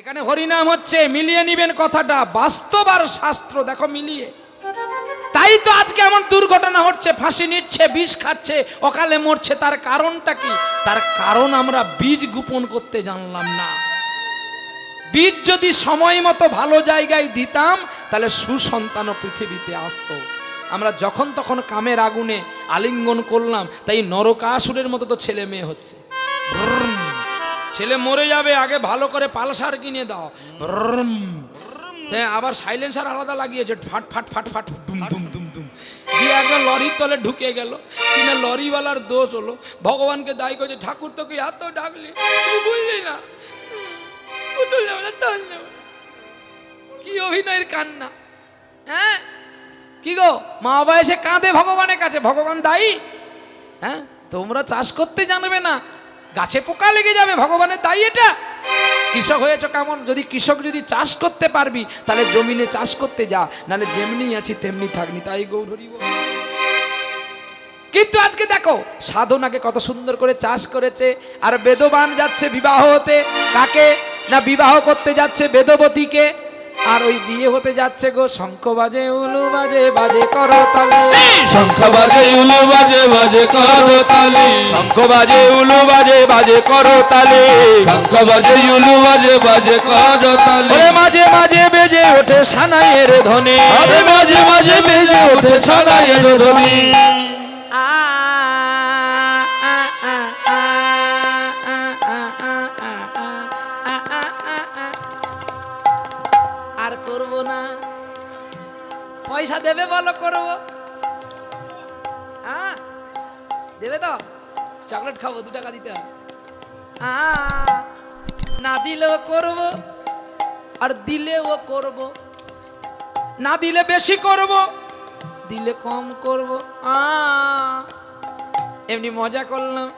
এখানে হরিনাম হচ্ছে, মিলিয়ে নিবেন কথাটা, বাস্তব আর শাস্ত্র দেখো মিলিয়ে। তাই তো আজকে এমন দুর্ঘটনা হচ্ছে, ফাঁসি নিচ্ছে, বিষ খাচ্ছে, অকালে মরছে। তার কারণটা কি? তার কারণ আমরা বীজ গোপন করতে জানলাম না। বীজ যদি সময় মতো ভালো জায়গায় দিতাম তাহলে সুসন্তানও পৃথিবীতে আসতো। আমরা যখন তখন কামের আগুনে আলিঙ্গন করলাম, তাই নরকাসুরের মতো তো ছেলে মেয়ে হচ্ছে। ছেলে মরে যাবে, আগে ভালো করে পালসার কিনে দাও। হ্যাঁ, আবার সাইলেন্সার আলাদা লাগিয়েছে, ফাট ফাট ফাট ফাট দুম দুম দুম দুম দিয়ে একবার লরির তলে ঢুকে গেল। কিনা লরিওয়ালার দোষ হলো, ভগবানকে দায়ী করছে, ঠাকুর তোকে এত ডাকলি তুই বুঝলি না, কি অভিনয়ের কান্না। হ্যাঁ কি গো, মা বাবা এসে কাঁদে ভগবানের কাছে, ভগবান দায়ী? হ্যাঁ, তোমরা চাষ করতে জানবে না, গাছে পোকা লেগে যাবে, ভগবানের দায়ী এটা? কৃষক হয়েছ কেমন? যদি কৃষক যদি চাষ করতে পারবি তাহলে জমিনে চাষ করতে যা, নাহলে যেমনি আছি তেমনি থাকনি। তাই গৌর হরি বল। কিন্তু আজকে দেখো সাধনাকে কত সুন্দর করে চাষ করেছে। আর বেদবান যাচ্ছে বিবাহ হতে, কাকে না বিবাহ করতে যাচ্ছে বেদবতীকে। আর ওই বিয়ে হতে যাচ্ছে গো, শঙ্খ বাজে উলু বাজে, বাজে করো তালে, শঙ্খ বাজে উলু বাজে, বাজে করো তালে, শঙ্খ বাজে উলু বাজে, বাজে করো তালে, শঙ্খ বাজে উলু বাজে, বাজে করো তালে। ওরে মাঝে মাঝে বেজে ওঠে সানাইয়ের ধ্বনি, আরে মাঝে মাঝে বেজে ওঠে সানাইয়ের ধ্বনি। আর করব না। পয়সা দেবে বলো, করবো। দেবে তো? চকলেট খাবো, 2 টাকা দিতে হবে। না দিলেও করব, আর দিলেও করব। না দিলে বেশি করব, দিলে কম করব। এমনি মজা করলাম।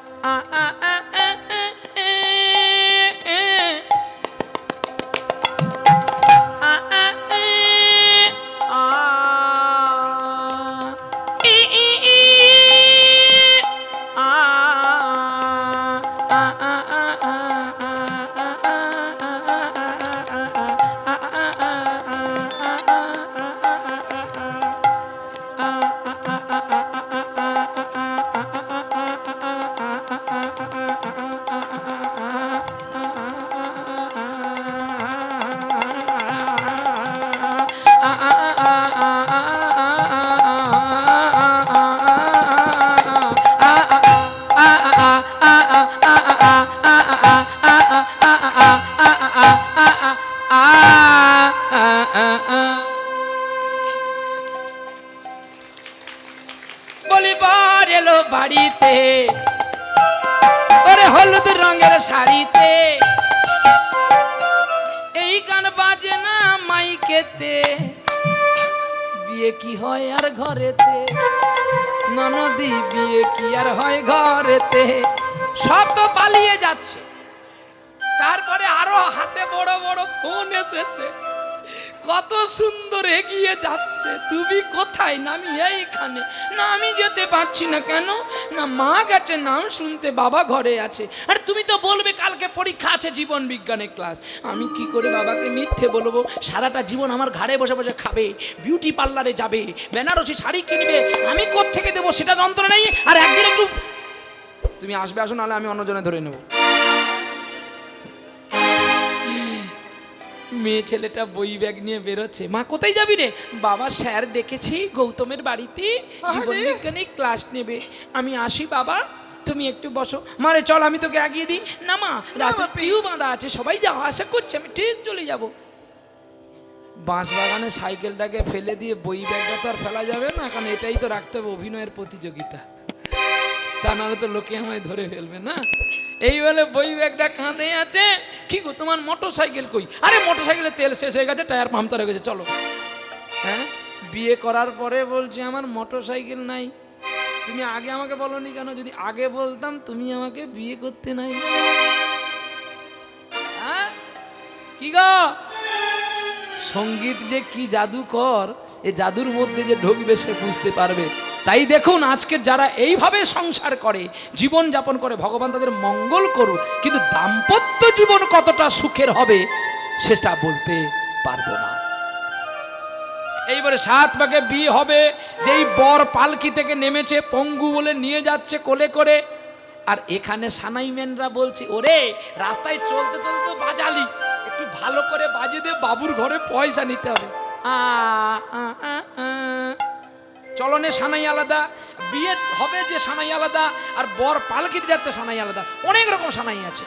বলিবার এলো বাড়িতে, ওরে হলুদ রঙের শাড়িতে, এই গান বাজে না মাইকেতে। বিয়ে কি হয় আর ঘরেতে, ননদি বিয়ে কি আর হয় ঘরেতে। সব তো পালিয়ে যাচ্ছে। তারপরে আরো হাতে বড় বড় ফোন এসেছে, কত সুন্দর এগিয়ে যাচ্ছে। তুমি কোথায়? না আমি এইখানে। না আমি যেতে পারছি না। কেন? না মা গেছে নাম শুনতে, বাবা ঘরে আছে। আর তুমি তো বলবে কালকে পরীক্ষা আছে, জীবন বিজ্ঞানের ক্লাস। আমি কি করে বাবাকে মিথ্যে বলবো? সারাটা জীবন আমার ঘাড়ে বসে বসে খাবে, বিউটি পার্লারে যাবে, বেনারসি শাড়ি কিনবে, আমি কোত্থেকে দেবো সেটা যন্ত্রণা নেই। আর একদিন একটু তুমি আসবে, আসো, নাহলে আমি অন্যজনে ধরে নেবো। মেয়ে ছেলেটা বই ব্যাগ নিয়ে বেরোচ্ছে। মা কোথায় যাবি রে? বাবা স্যার ডেকেছি গৌতমের বাড়িতে, জীবন বিজ্ঞানে ক্লাস নেবে। আমি আসি বাবা, তুমি একটু বসো। মারে চল আমি তোকে এগিয়ে দিই। না মা, রাস্তা টিউ বাঁধা আছে, সবাই যাওয়া আসা করছে, আমি ঠিক চলে যাব। বাঁশবাগানে সাইকেলটাকে ফেলে দিয়ে বই ব্যাগটা তো আর ফেলা যাবে না, কারণ এটাই তো রাখতে হবে অভিনয়ের প্রতিযোগিতা, তা নাহলে তো লোকে আমায় ধরে ফেলবে না। এই বলে বই ব্যাগটা কাঁধে আছে। কি গো তোমার মোটর সাইকেল কই? আরে মোটর সাইকেলের তেল শেষ হয়ে গেছে, টায়ার পাংচার হয়ে গেছে, চলো। হ্যাঁ, বিয়ে করার পরে বলছি আমার মোটর সাইকেল নাই। তুমি আগে আমাকে বলনি কেন? যদি আগে বলতাম তুমি আমাকে বিয়ে করতে নাই। হ্যাঁ কি গো, সঙ্গীত যে কি জাদুকর, এই জাদুর মধ্যে যে ঢুকবে সে বুঝতে পারবে। তাই দেখুন আজকের যারা এইভাবে সংসার করে, জীবন যাপন করে, ভগবান তাদের মঙ্গল করুক, কিন্তু দাম্পত্য জীবন কতটা সুখের হবে সেটা বলতে পারবো না। এইবারে 7 ভাগে বিয়ে হবে, যেই বর পালকি থেকে নেমেছে পঙ্গু বলে নিয়ে যাচ্ছে কোলে করে, আর এখানে সানাইমেনরা বলছে ওরে রাস্তায় চলতে চলতে বাজালি, একটু ভালো করে বাজিয়ে দে, বাবুর ঘরে পয়সা নিতে হবে। চলনে সানাই আলাদা, বিয়ে হবে যে সানাই আলাদা, আর বর পালকিতে যাচ্ছে সানাই আলাদা, অনেক রকম সানাই আছে।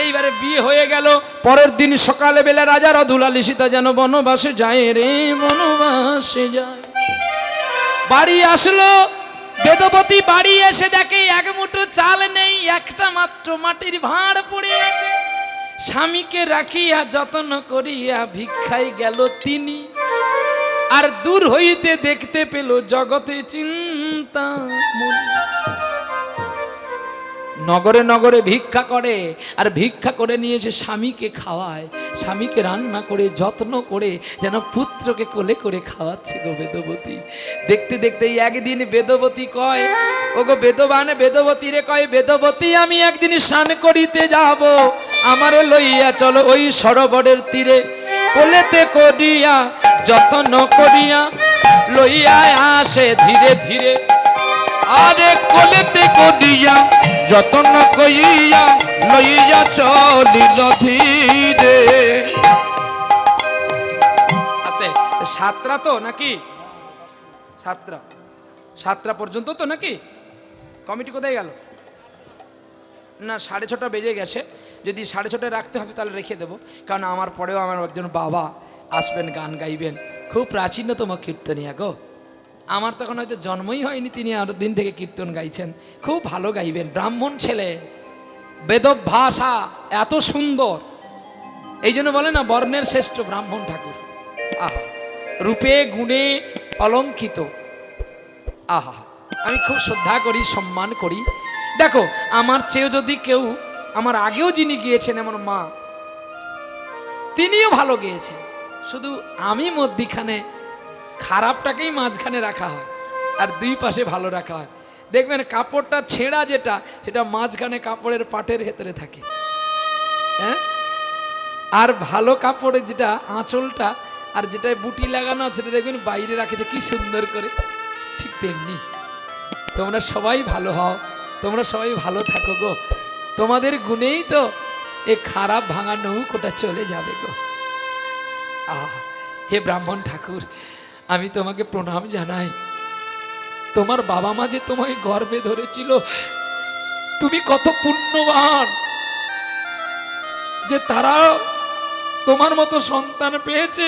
এইবারে বিয়ে হয়ে গেল। পরের দিন সকালে বেলা রাজা রদুলালি সীতা যেন বনবাসে যায় রে, বনবাসে যায়। বাড়ি আসলো বেদবতী, বাড়ি এসে দেখে এক মুঠো চাল নেই, একটা মাত্র মাটির ভাঁড় পড়ে আছে। স্বামীকে রাখিয়া যত্ন করিয়া ভিক্ষায় গেল তিনি, আর দূর হইতে দেখতে পেল জগতে চিন্তা মনি। নগরে নগরে ভিক্ষা করে, আর ভিক্ষা করে নিয়ে এসে স্বামীকে খাওয়ায়, স্বামীকে রান্না করে যত্ন করে যেন পুত্রকে কোলে করে খাওয়াচ্ছে গো বেদবতী। দেখতে দেখতে একদিন বেদবতী কয়, ও গো বেদবান বেদবতী রে, কয় বেদবতী আমি একদিন স্নান করিতে যাব, আমারে লইয়া চলো ওই সরোবরের তীরে, কোলেতে করিয়া যত্ন করিয়া লইয়া আসে ধীরে ধীরে। আরে কোলেতে করিয়া যতন কইয়া লইয়া চলিল ধীরে। আস্তে, 7টা তো নাকি? 7টা পর্যন্ত তো নাকি? কমিটি কোথায় গেল? না 6:30 বেজে গেছে, যদি 6:30 রাখতে হবে তাহলে রেখে দেবো, কারণ আমার পরেও আমার একজন বাবা আসবেন, গান গাইবেন, খুব প্রাচীনতম কীর্তনিয়া গো। আমার তখন হয়তো জন্মই হয়নি, তিনি আরো দিন থেকে কীর্তন গাইছেন, খুব ভালো গাইবেন, ব্রাহ্মণ ছেলে, বেদভাষা এত সুন্দর, এই জন্য বলে না বর্ণের শ্রেষ্ঠ ব্রাহ্মণ ঠাকুর। আহা, রূপে গুণে অলঙ্কিত। আহা, আমি খুব শ্রদ্ধা করি, সম্মান করি। দেখো আমার চেয়েও যদি কেউ, আমার আগেও যিনি গিয়েছেন আমার মা, তিনিও ভালো গিয়েছেন, শুধু আমি মধ্যিখানে খারাপটাকেই মাঝখানে রাখা হয়, আর দুই পাশে ভালো রাখা হয়। দেখবেন কাপড়টা ছেঁড়া যেটা, সেটা মাঝখানে কাপড়ের পাটের ভেতরে থাকে, হ্যাঁ, আর ভালো কাপড়ের যেটা আঁচলটা আর যেটায় বুটি লাগানো আছে সেটা দেখবেন বাইরে রাখেছে কি সুন্দর করে। ঠিক তেমনি তোমরা সবাই ভালো হও, তোমরা সবাই ভালো থাকো গো, তোমাদের গুণেই তো এ খারাপ ভাঙা নৌকোটা চলে যাবে গো। আহা, হে ব্রাহ্মণ ঠাকুর, আমি তোমাকে প্রণাম জানাই। তোমার বাবা মা যে তোমায় গর্ভে ধরেছিল, তুমি কত পুণ্যবান যে তারা তোমার মতো সন্তান পেয়েছে,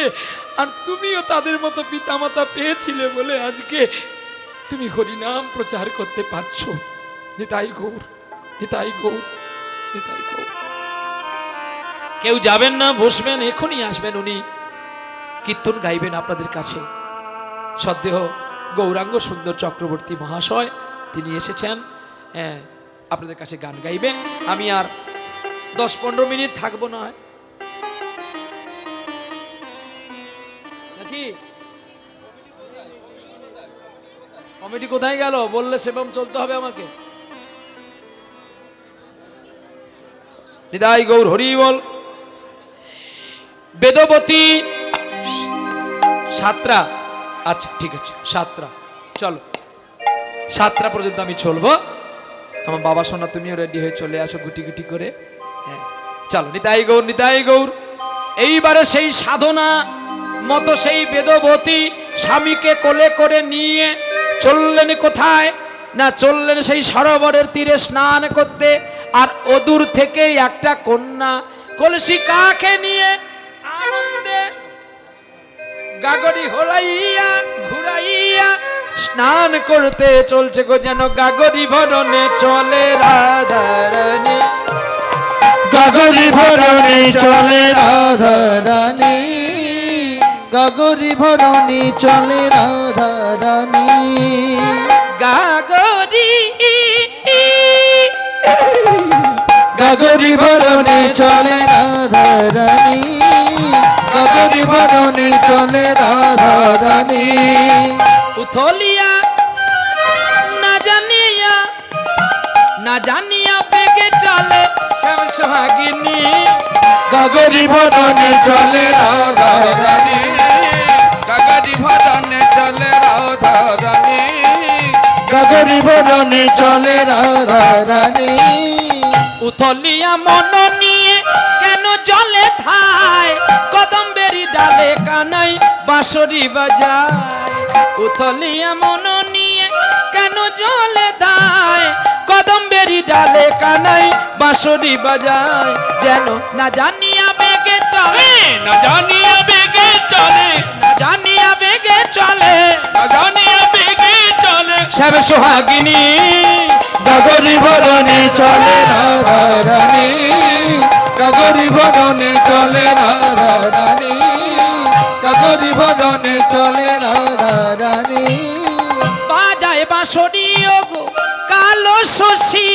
আর তুমিও তাদের মতো পিতামাতা পেয়েছিলে বলে আজকে তুমি হরিনাম প্রচার করতে পারছো। নিতাই গৌর, নিতাই গৌর, নিতাই গৌর। কেউ যাবেন না, বসবেন, এখনই আসবেন, উনি কীর্তন গাইবেন আপনাদের কাছে। সদ্দেহ গৌরাঙ্গ সুন্দর চক্রবর্তী মহাশয় তিনি এসেছেন, আপনাদের কাছে গান গাইবেন। আমি আর 10-15 মিনিট থাকবো না। নাকি কমিটি কোথায় গেল? বললে সেবম চলতে হবে আমাকে। নিতাই গৌর, হরি বল। বেদবতী 7টা, আচ্ছা ঠিক আছে 7টা, চলো 7টা পর্যন্ত আমি চলবো। আমার বাবা সোনা তুমিও রেডি হয়ে চলে আসো গুটি গুটি করে। হ্যাঁ চলো, নিতাই গৌর, নিতাই গৌর। এইবারে সেই সাধনা মতো সেই বেদবতী স্বামীকে কোলে করে নিয়ে চললেন কোথায় না চললেন সেই সরোবরের তীরে স্নান করতে। আর অদূর থেকে একটা কন্যা কলসি কাকে নিয়ে আনন্দে গাগরি হোলাইয়া ঘুরাইয়া স্নান করতে চলছে গো, যেন গাগরি ভরণে চলে রাধারানী। গাগরি ভরণে চলে রাধারানী, গাগরি ভরণে চলে রাধারানী। গাগরি গাগরি ভরণে চলে রাধারানী, গাগরি ভরণে চলে রাধারানী। উথলিয়া না জানিয়া বেগে চলে শ্যাম সোহাগিনী। গাগরি ভরণে চলে রাধারানী, গাগরি ভরণে চলে রাধারানী, গাগরি ভরণে চলে রাধারানী। উথলিয়া মন নিয়ে কেন চলে ধায়, কদম্বেরি ডালে কানাই বাঁশরি বাজায়। উথলিয়া মন নিয়ে কেন চলে ধায়, কদম্বেরি ডালে কানাই বাঁশরি বাজায়। যেন না জানিয়া বেগে চলে, না জানিয়া বেগে চলে, না জানিয়া বেগে চলে, না জানিয়া বেগে চলে শ্যাম সোহাগিনী। গাগরি ভরণে চলে রাধারানী, গাগরি ভরণে চলে রাধারানী, গাগরি ভরণে চলে রাধারানী। বাজায় বাঁশরি ওগো কালো শশী,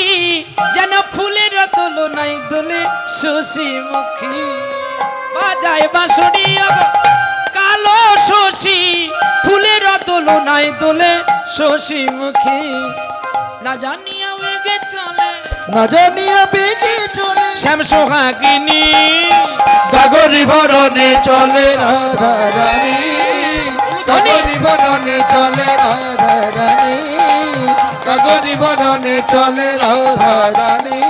যেন ফুলের তুলনায় দোলে শশী মুখী। বাজায় বাঁশরি ওগো কালো শশী, ফুলের তুলনায় দোলে শশী মুখী। না জানিয়া বেগে চলে, না জানিয়া বেগে চলে শ্যাম সোহাগিনী। গাগরি ভরণে চলে রাধারানী, গাগরি ভরণে চলে রাধারানী, গাগরি ভরণে চলে রাধারানী।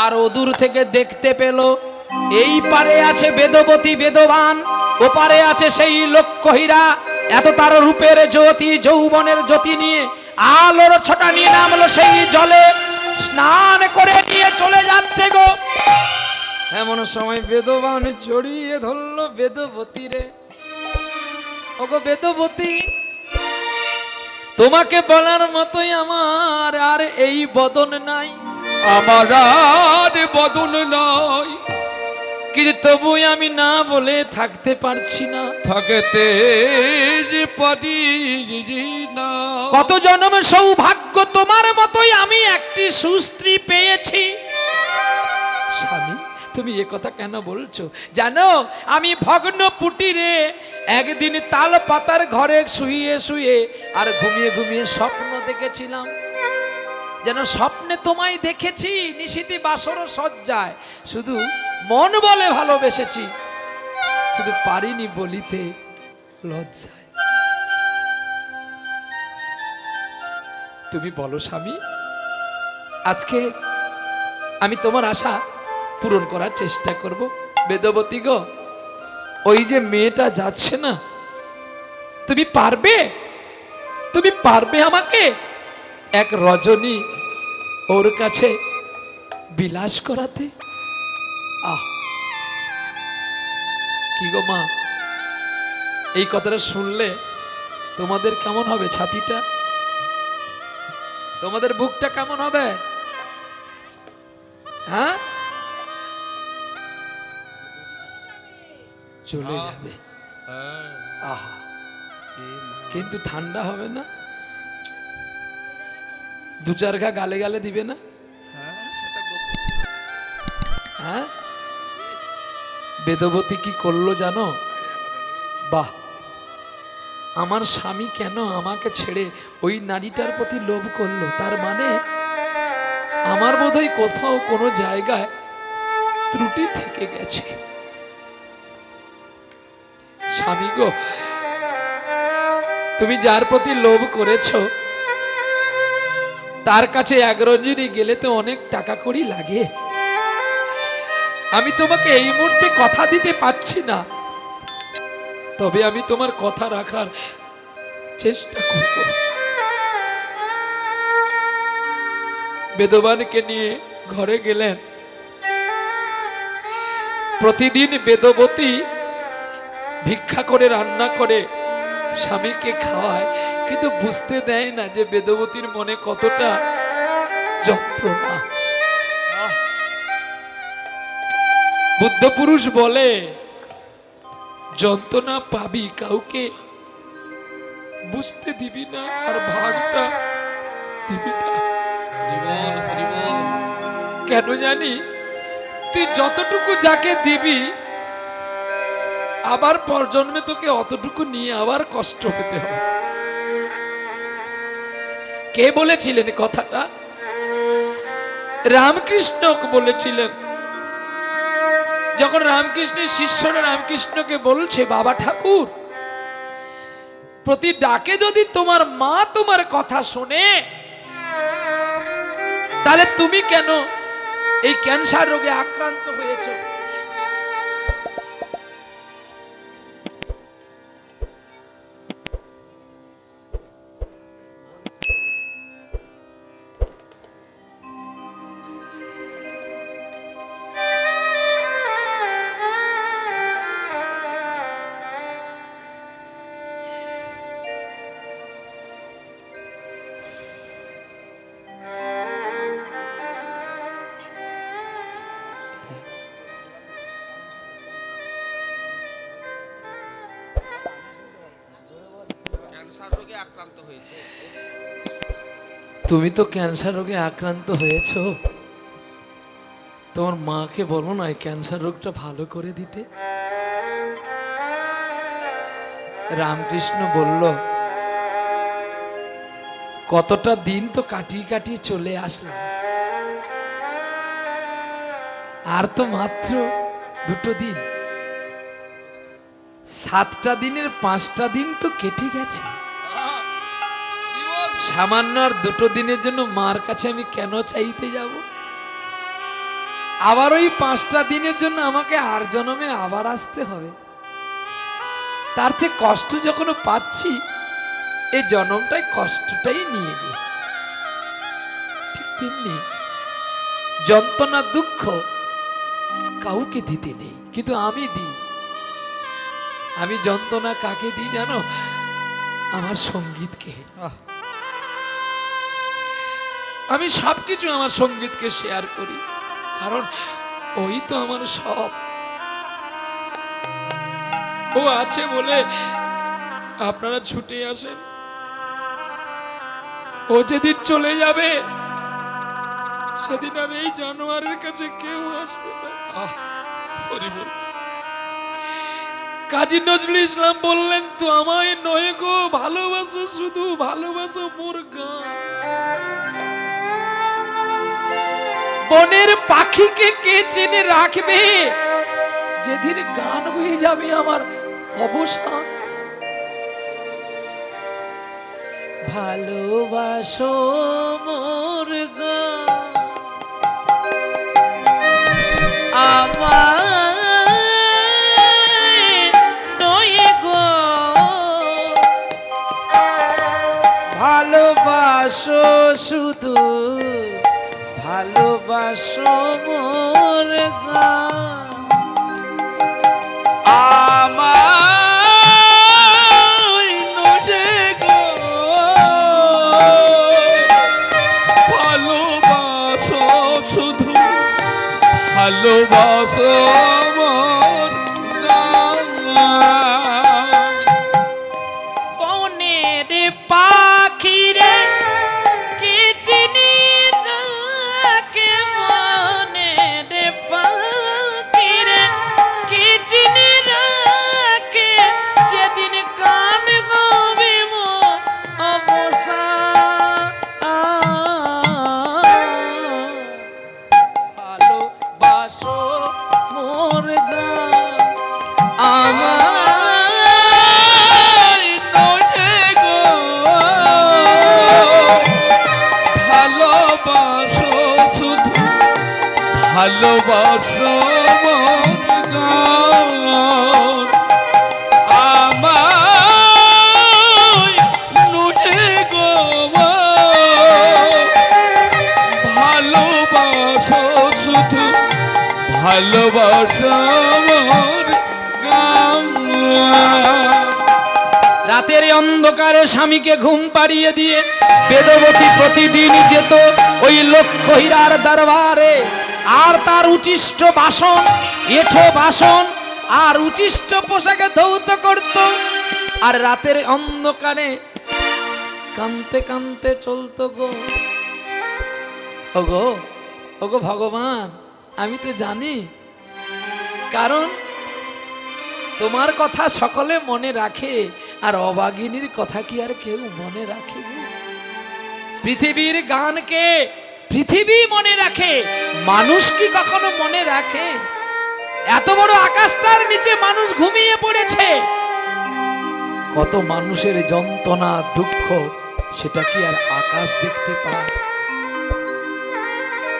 আর অদূর থেকে দেখতে পেল এই পারে আছে বেদবতী বেদবান, ওপারে আছে সেই লক্ষ্যহীরা। এত তার রূপের জ্যোতি যৌবনের জ্যোতি নিয়ে আলোর ছটা নিয়ে নামলো সেই জলে, স্নান করে নিয়ে চলে যাচ্ছে গো। এমন সময় বেদবান জড়িয়ে ধরলো বেদবতী রে। ওগো বেদবতী, তোমাকে বলার মতোই আমার আর এই বদন নাই, আমার আর বদন নাই, কিন্তু তবু আমি না বলে থাকতে পারছি না। থাকতে যে পারি না। কত জন্ম সৌভাগ্য তোমার মতোই আমি একটি সুস্ত্রী পেয়েছি। স্বামী, তুমি এ কথা কেন বলছো? জানো, আমি ভগ্ন পুটিরে একদিন তাল পাতার ঘরে শুয়ে শুয়ে আর ঘুমিয়ে ঘুমিয়ে স্বপ্ন দেখেছিলাম। যেন স্বপ্নে তোমায় দেখেছি নিশিতি বাসর সজ্জায়, শুধু মন বলে ভালোবেসেছি, শুধু পারিনি বলিতে লজ্জায়। তুমি বলো স্বামী, আজকে আমি তোমার আশা পূরণ করার চেষ্টা করব। বেদবতী গো, ওই যে মেয়েটা যাচ্ছে না, তুমি পারবে, তুমি পারবে আমাকে এক রজনী ওর কাছে বিলাস করাতে? আহ, কি গো মা, এই কথাটা শুনলে তোমাদের কেমন হবে? ছাতিটা, তোমাদের বুকটা কেমন হবে? হ্যাঁ, চলে যাবে। আহা, কিন্তু ঠান্ডা হবে না? দু চার ঘা গালে গালে দিবে না? হ্যাঁ, বেদবতী কি করলো জানো? বাহ, আমার স্বামী কেন আমাকে ছেড়ে ওই নারীটার প্রতি লোভ করলো? তার মানে আমার বোধহয় কোথাও কোনো জায়গায় ত্রুটি থেকে গেছে। স্বামী গো, তুমি যার প্রতি লোভ করেছো তার কাছে এক রঞ্জনী গেলে তো অনেক টাকা কড়ি লাগে। আমি তোমাকে এই মুহূর্তে কথা দিতে পারছি না, তবে আমি তোমার কথা রাখার চেষ্টা করব। বেদবানকে নিয়ে ঘরে গেলেন। প্রতিদিন বেদবতী ভিক্ষা করে রান্না করে স্বামীকে খাওয়ায়, কিন্তু বুঝতে দেয় না যে বেদবতীর মনে কতটা যন্ত্রণা। বুদ্ধ পুরুষ বলে, যন্ত্রণা পাবি কাউকে বুঝতে দিবি না, আর ভাগটা দিবি না। কেন জানি, তুই যতটুকু যাকে দিবি আবার পরজন্মে তোকে অতটুকু নিয়ে আবার কষ্ট পেতে হবে। কে বলেছিলেন কথাটা? রামকৃষ্ণ বলেছিলেন। যখন রামকৃষ্ণের শিষ্যরা রামকৃষ্ণকে বলছে, বাবা ঠাকুর, প্রতি ডাকে যদি তোমার মা তোমার কথা শোনে, তাহলে তুমি কেন এই ক্যান্সার রোগে আক্রান্ত হয়েছো? তুমি তো ক্যান্সার রোগে আক্রান্ত হয়েছো, তোমার মাকে বলো না ক্যান্সার রোগটা ভালো করে দিতে। রামকৃষ্ণ বলল, কতটা দিন তো কাটিয়ে কাটিয়ে চলে আসলাম, আর তো মাত্র 2 দিন, 7টা দিনের 5টা দিন তো কেটে গেছে। সামান্য আর 2 দিনের জন্য মার কাছে আমি কেন চাইতে যাব? আবার ওই 5টা দিনের জন্য আমাকে আর জন্মে আবার আসতে হবে। তার চেয়ে কষ্ট যখন পাচ্ছি, এই জন্মটাই কষ্টটাই নিয়ে নি। ঠিক তেমনি যন্ত্রণা দুঃখ কাউকে দিতে নেই, কিন্তু আমি দিই। আমি যন্ত্রণা কাকে দিই জানো? আমার সঙ্গীতকে। আমি সবকিছু আমার সঙ্গীতকে শেয়ার করি, কারণ ওই তো আমার সব। ও আছে বলে আপনারা ছুটে আসেন। ও যেদিন চলে যাবে, সেদিন আর এই জানোয়ারের কাছে কেউ আসবে না। কাজী নজরুল ইসলাম বললেন, তো আমায় নয় গো ভালোবাসো, শুধু ভালোবাসো মোর গান। বনের পাখিকে কে চেনে রাখবে, যেদিন গান হয়ে যাবে আমার অবসান। ভালোবাসো মোর গান, আমায় নয় গো ভালোবাসো, শুধু ভালোবাসো মোর গান। আমায় নজে গো ভালোবাসো, শুধু ভালোবাসো মোর গান। বনের পাখিরে কি চিনি রাখে, বনের পাখিরে কি চিনি রাখে, যেদিন গান হবে মোর অবসান। ভালোবাসো মোর গান, আমায় নজে গো ভালোবাসো, শুধু ভালোবাসো মোর গান। আমায় নজে গো ভালোবাসা মোর গাওয়া। রাতের এই অন্ধকারে স্বামীকে ঘুম পাড়িয়ে দিয়ে বেদবতী প্রতিদিন যেত ওই লক্ষ্য হীরার দরবারে, আর তার উচিষ্ট বাসন, এঁঠো বাসন আর উচিষ্ট পোশাকে ধৌত করত, আর রাতের অন্ধকারে কানতে কানতে চলতো গো। ওগো ওগো ভগবান, আমি তো জানি, কারণ তোমার কথা সকলে মনে রাখে, আর অভাগিনীর কথা কি আর কেউ মনে রাখে গো? পৃথিবীর গানকে পৃথিবী মনে রাখে, মানুষ কি কখনো মনে রাখে? এত বড় আকাশটার নিচে মানুষ ঘুমিয়ে পড়েছে, কত মানুষের যন্ত্রণা দুঃখ, সেটা কি আর আকাশ দেখতে পায়?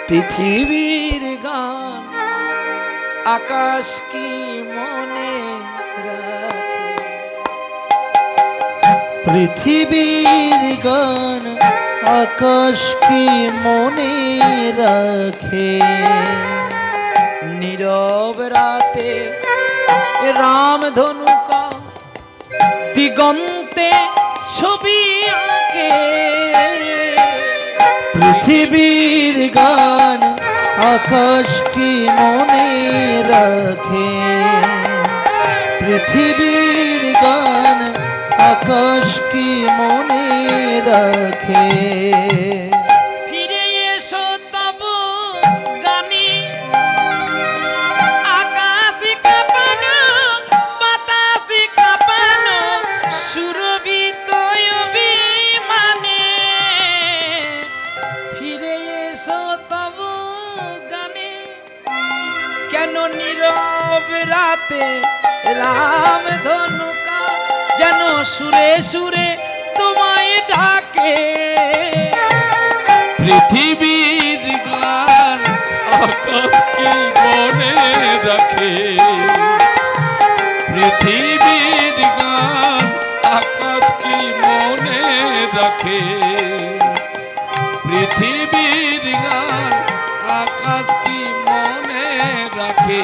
পৃথিবীর গান আকাশ কি মনে রাখে? পৃথিবীর গান আকাশ কি মনে রাখে? নীরব রাতে রাম ধনুকা দিগন্তে ছবি আঁকে। পৃথিবীর গান আকাশ কি মনে রাখে? পৃথিবীর গান আকাশ কি মনে রাখে? ফিরে এসো তবু গানি, আকাশ কাঁপানো বাতাস কাঁপানো সুরভিত অভিমানে। ফিরে এসো তবু গানে, কেন নীরব রাতে রাম ধনুকা যেন সুরে সুরে তোমায় ডাকে। পৃথিবীর গান আকাশ কি মনে রাখে? পৃথিবীর গান আকাশ কি মনে রাখে? পৃথিবীর গান আকাশ কি মনে রাখে?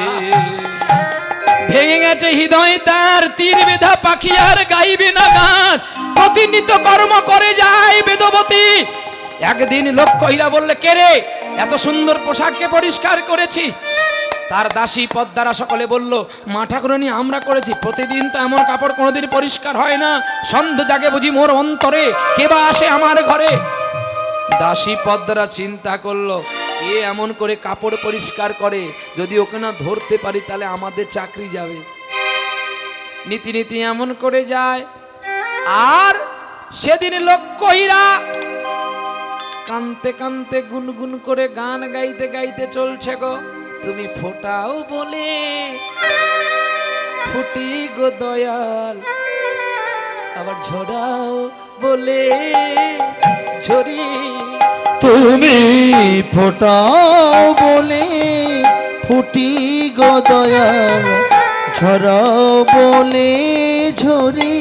ভেঙে গেছে হৃদয় তার, তীর বেধা পাখি আর গাইবে না গান, প্রতিনিয়ত কর্ম করে যায় বেদবতী। একদিন লক্ষ্য হীরা বললে, কে রে, এত সুন্দর পোশাককে পরিষ্কার করেছি? তার দাসী পদ্মারা সকলে বলল, মা ঠাকুরানী আমরা করেছি, প্রতিদিন তো এমন কাপড় কোনোদিন পরিষ্কার হয় না, সন্ধ্যা জাগে বুঝি মোর অন্তরে, কে বা আসে আমার ঘরে। দাসী পদ্মারা চিন্তা করলো, এ এমন করে কাপড় পরিষ্কার করে, যদি ওকে না ধরতে পারি তাহলে আমাদের চাকরি যাবে। নীতি নীতি এমন করে যায়, আর সেদিন লক্ষ্য হীরা কানতে কানতে গুনগুন করে গান গাইতে গাইতে চলছে গো। তুমি ফোটাও বলে ফুটি গো দয়াল, আবার ঝরাও বলে ঝরি। তুমি ফোটাও বলে ফুটি গো দয়াল, ঝরাও বলে ঝরি।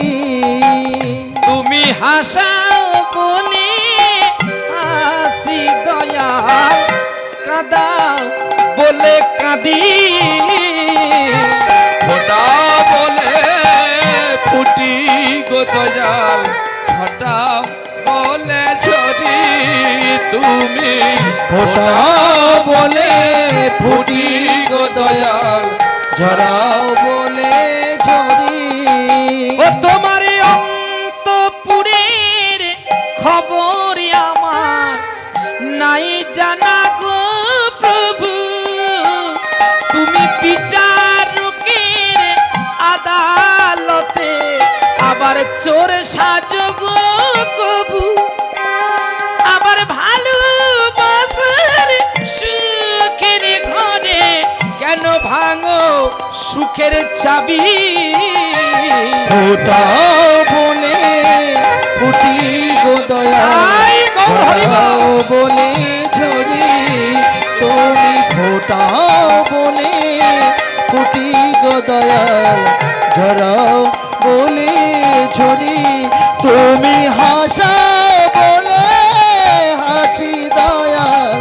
তুমি হাসাও বলে হাসি দয়াল, কাঁদাও বলে কাঁদি। ফোটা বলে ফুটি গো দয়াল, ফোটা বলে ঝরি। তুমি ফোটাও বলে ফুটি গো দয়াল, ঝরাও বলে ঝরি। ও তোমার অন্তপুরের খবর আমার নাই জানা গো প্রভু, তুমি বিচারকের আদালতে আবার চোর সাজো গো কবু। আবার ভালোবাসার সুখের ঘরে কেন ভাঙো সুখের চাবি। ফোটাও বলে ফুটি গো দয়াল, ঝরাও বলে ঝরি। তুমি ফোটাও বলে ফুটি গো দয়াল, ঝরাও বলে ঝরি। তুমি হাসাও বলে হাসি দয়াল,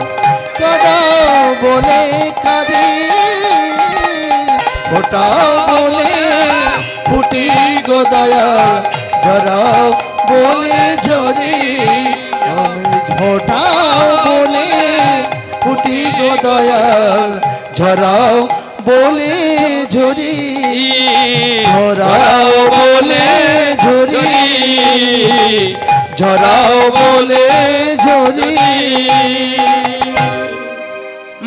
কাঁদাও বলে কাঁদি। ফোটাও বলে ফুটি গো দয়াল ঝরাও বলে ঝরি আমি ফোটাও বলে ফুটি গো দয়াল ঝরাও বলে ঝরি ঝরাও বলে ঝরি ঝরাও বলে ঝরি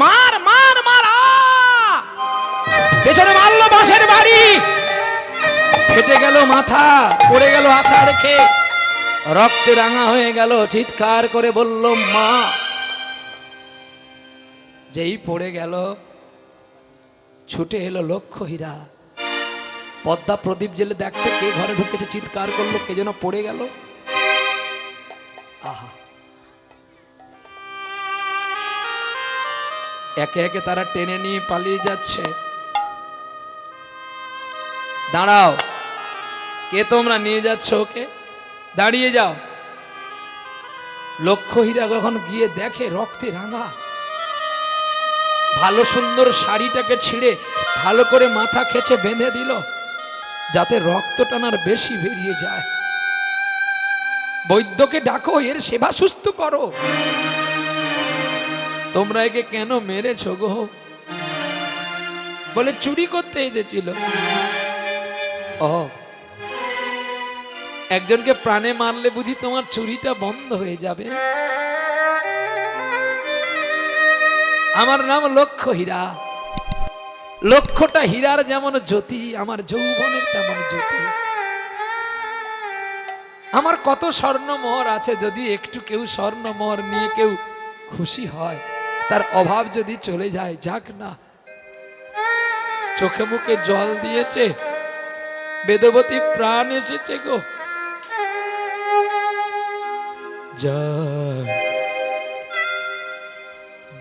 মার মার মার পেছনে মারলো বাঁশের বাড়ি, ফেটে গেল মাথা, পড়ে গেল আছাড় খেয়ে, রক্তে রাঙা হয়ে গেল, চিৎকার করে বলল মা। যেই পড়ে গেল ছুটে এলো লক্ষ্য হীরা, পদ্মা প্রদীপ জেলে দেখতে কে ঘরে ঢুকেছে, চিৎকার করলো কে যেন পড়ে গেল। আহা, একে একে তারা টেনে নিয়ে পালিয়ে যাচ্ছে। দাঁড়াও, কে তোমরা নিয়ে যাচ্ছ ওকে, দাঁড়িয়ে যাও। লক্ষ্য হীরা যখন গিয়ে দেখে রক্তে রাঙা, ভালো সুন্দর শাড়িটাকে ছিঁড়ে ভালো করে মাথা খেচে বেঁধে দিল যাতে রক্ত টানার বেশি বেরিয়ে যায়। বৈদ্যকে ডাকো, এর সেবা সুস্থ করো। তোমরা একে কেন মেরেছো গো? বলে চুরি করতে এসেছিল। ও, একজনকে প্রাণে মারলে বুঝি তোমার চুরিটা বন্ধ হয়ে যাবে? আমার নাম লক্ষ্য হীরা। লক্ষ্যটা হীরার যেমন জ্যোতি, আমার যৌবনের তেমন জ্যোতি। আমার কত স্বর্ণমোহর আছে, যদি একটু কেউ স্বর্ণমোহর নিয়ে কেউ খুশি হয়, তার অভাব যদি চলে যায়, যাক না। চোখে মুখে জল দিয়েছে, বেদবতী প্রাণ এসেছে গো। যায়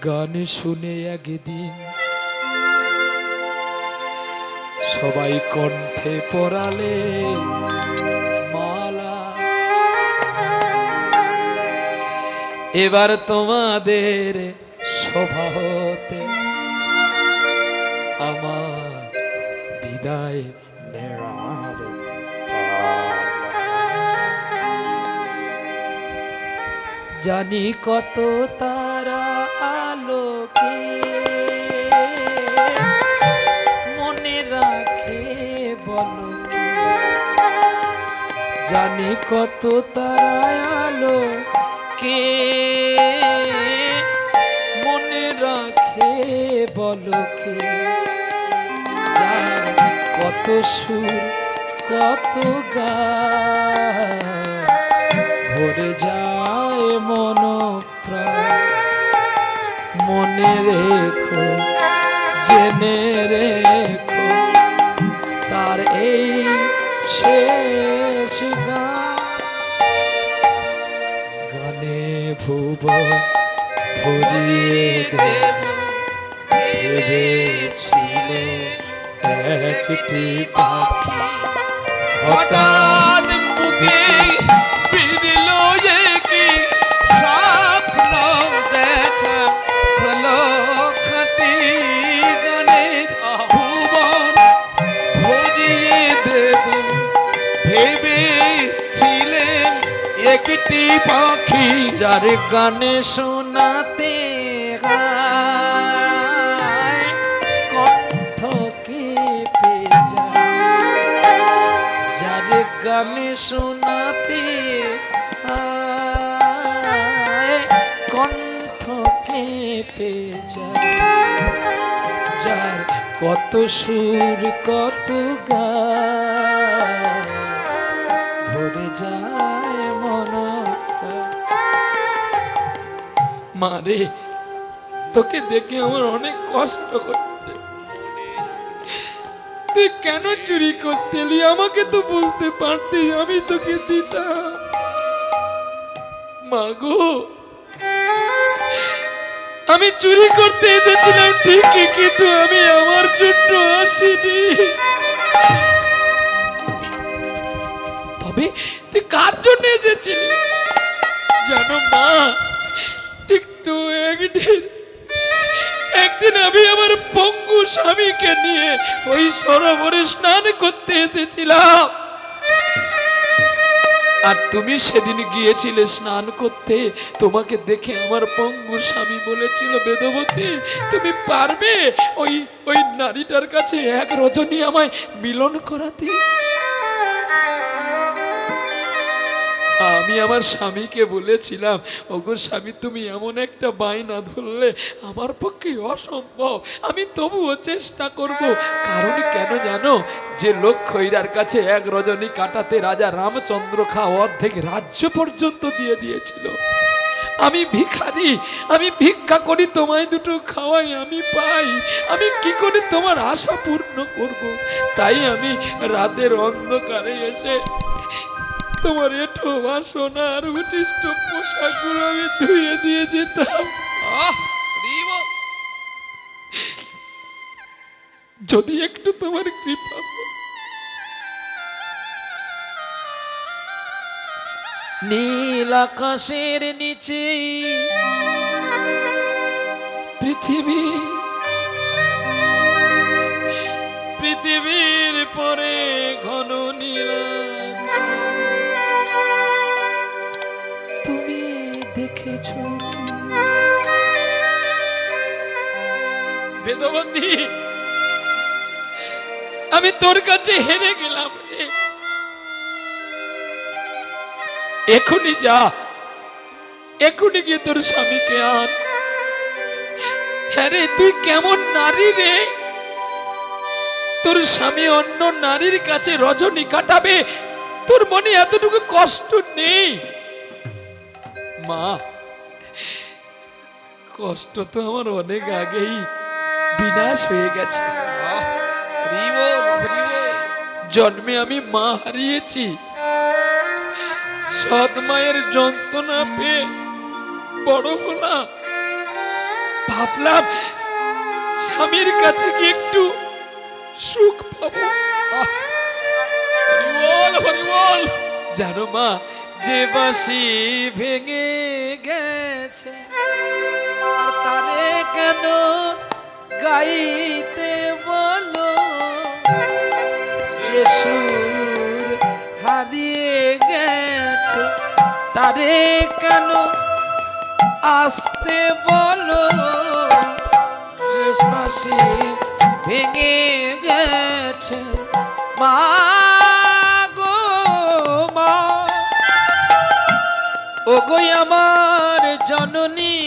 গান শুনে একদিন সবাই কণ্ঠে পরালে মালা, এবার তোমাদের শোভা হতে আমার বিদায় নেওয়ার জানি কত তারা আলোকে মনে রাখে বলো, জানি কত তারা আলোকে মনে রাখে বলো কে, কত সুর কত গান ভরে যায় মন প্রাণ। মনে রেখো, জেনে রেখো, তার এই শেষ গান। গানে ভুবন ভরিয়ে দেব ভেবেছিল একটি পাখি, হঠাৎ মুখে বিদিল কি স্বপ্ন দেখা হলো খাতি। গানে ভুবন ভরিয়ে দেব ভেবেছিলেন একটি পাখি, যার গানে শোনাতে কণ্ঠ কেঁপে যায়, যার গানে শোনাতে কণ্ঠ কেঁপে যায়, যার কত সুর কত গান ভরে যায় মন। মারে, তোকে দেখে আমার অনেক কষ্ট হচ্ছে। তুই কেন চুরি করতে এলি? আমাকে তো বলতে পারতিস, আমি তোকে দিতাম। মাগো, আমি চুরি করতে এসেছিলাম ঠিকই, কিন্তু আমি আমার জন্য আসিনি। তবে তুই কার জন্য এসেছিলি জানো মা? ঠিক তো একদিন আমি আমার পঙ্গু স্বামীকে নিয়ে ওই সরোবরে স্নান করতে এসেছিলাম। আর তুমি সেদিন গিয়েছিলে স্নান করতে, তোমাকে দেখে আমার পঙ্গু স্বামী বলেছিল, বেদবতী তুমি পারবে ওই ওই নারীটার কাছে এক রজনী আমায় মিলন করাতে? আমি আমার স্বামীকে বলেছিলাম, ওগো স্বামী তুমি এমন একটা বায়না ধরলে আমার পক্ষে অসম্ভব, আমি তবুও চেষ্টা করব। কারণ কেন জানো? যে লোক খৈরার কাছে এক রজনী কাটাতে রাজা রামচন্দ্র খা অর্ধেক রাজ্য পর্যন্ত দিয়ে দিয়েছিল। আমি ভিখারি, আমি ভিক্ষা করি, তোমায় দুটো খাওয়াই, আমি পাই, আমি কি করে তোমার আশা পূর্ণ করব? তাই আমি রাতের অন্ধকারে এসে তোমার এঠো বাসনা আর উচিষ্ট পোশাকগুলো আমি ধুয়ে দিয়ে যেতাম। যদি একটু তোমার কৃপা হতো। নীল আকাশের নিচে পৃথিবী, পৃথিবীর পরে ঘন নীলা তুমি দেখেছো? বেদবতী আমি তোর কাছে হেরে গেলাম রে। এখনই যা, এখনই গিয়ে তোর স্বামীকে আন। হ্যাঁ রে, তুই কেমন নারী রে? তোর স্বামী অন্য নারীর কাছে রজনী কাটাবে, তোর মনে এতটুকু কষ্ট নেই? মা, কষ্ট তো আমার অনেক আগেই বিনাশ হয়ে গেছে। জন্মে আমি মা হারিয়েছি, সৎ মায়ের যন্ত্রণা পেয়ে বড় হলাম। ভাবলাম স্বামীর কাছে গিয়ে একটু সুখ পাবো। জানো মা, যে বাঁশি ভেঙে গেছে আর তারে কেন গাইতে বলো? যে সুর হারিয়ে গেছে তারে কেন আসতে বলো? যে বাঁশি ভেঙে গেছে মা গো মা, ও গো আমার জননী।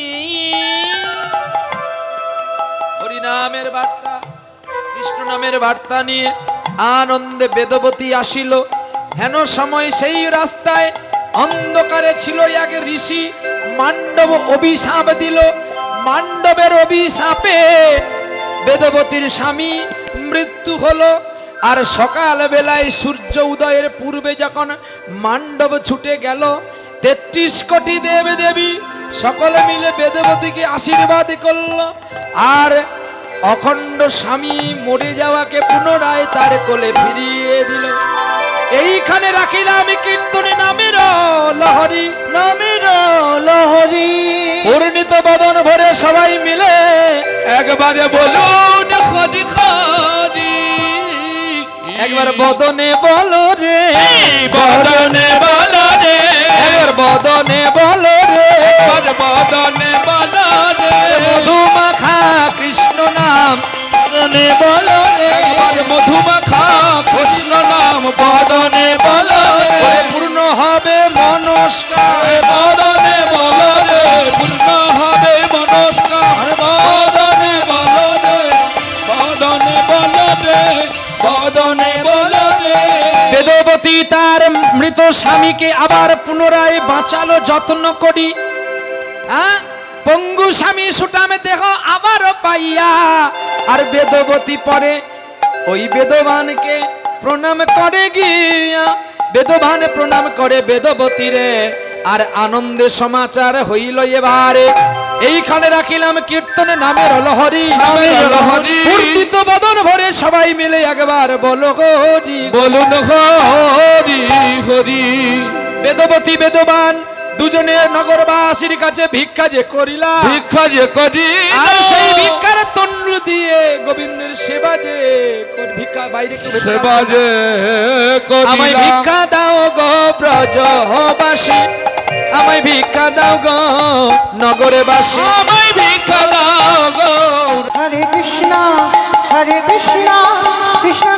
হরিনামের বার্তা, কৃষ্ণ নামের বার্তা নিয়ে আনন্দে বেদবতী আসিল। হেন সময় সেই রাস্তায় অন্ধকারে ছিল এক ঋষি, মান্ডব অভিশাপ দিল। মান্ডবের অভিশাপে বেদবতীর স্বামী মৃত্যু হলো। আর সকাল বেলায় সূর্য উদয়ের পূর্বে যখন মান্ডব ছুটে গেল, ৩৩ কোটি দেব দেবী সকলে মিলে বেদবতীকে আশীর্বাদ করল। আর অখণ্ড স্বামী মরে যাওয়াকে পুনরায় তার কোলে ফিরিয়ে দিল। এইখানে রাখিলাম কীর্তনে নামের লহরী, নামের লহরী। পূর্ণিত বদন ভরে সবাই মিলে একবারে বলুন হরি হরি। একবার বদনে বলো রে, বদনে বলো রে, একবার বদনে বলো রে, বদনে বলো রে, মধুমাখা কৃষ্ণ নাম বদনে বলো রে, মধুমাখা কৃষ্ণ নাম বদনে বলো রে, পূর্ণ হবে মনস্কার। বদনে বলো রে, পূর্ণ হবে মনস্কার। বদনে বলো রে, বদনে বলো রে, বদনে বলো রে। বেদবতী তার মৃত স্বামীকে আবার পুনরায় বাঁচালো যত্ন করি। পঙ্গু স্বামী সুটামে দেহ আবারও পাইয়া। আর বেদবতী পরে ওই বেদবানকে প্রণাম করে গিয়া, বেদবান প্রণাম করে বেদবতী রে। আর আনন্দে সমাচার হইল এবারে। এইখানে রাখিলাম কীর্তনে নামের লহরী, নামের লহরী। পূর্ণিত বদন ভরে সবাই মিলে একবার বলো হরি, বলুন হরি হরি। বেদবতী বেদবান দুজনে নগরবাসীর কাছে ভিক্ষা যে করিলা, ভিক্ষা যে করি আর সেই ভিক্ষার তন্ডু দিয়ে গোবিন্দের সেবা যে ভিক্ষা বাইরে কেউ ভেতরে সেবা আসবে না। যে আমায় করিলাম ভিক্ষা দাও গো ব্রজবাসী, আমায় ভিক্ষা দাও গো নগরে বাসী। আমায় ভিক্ষা দাও গো হরে কৃষ্ণ কৃষ্ণ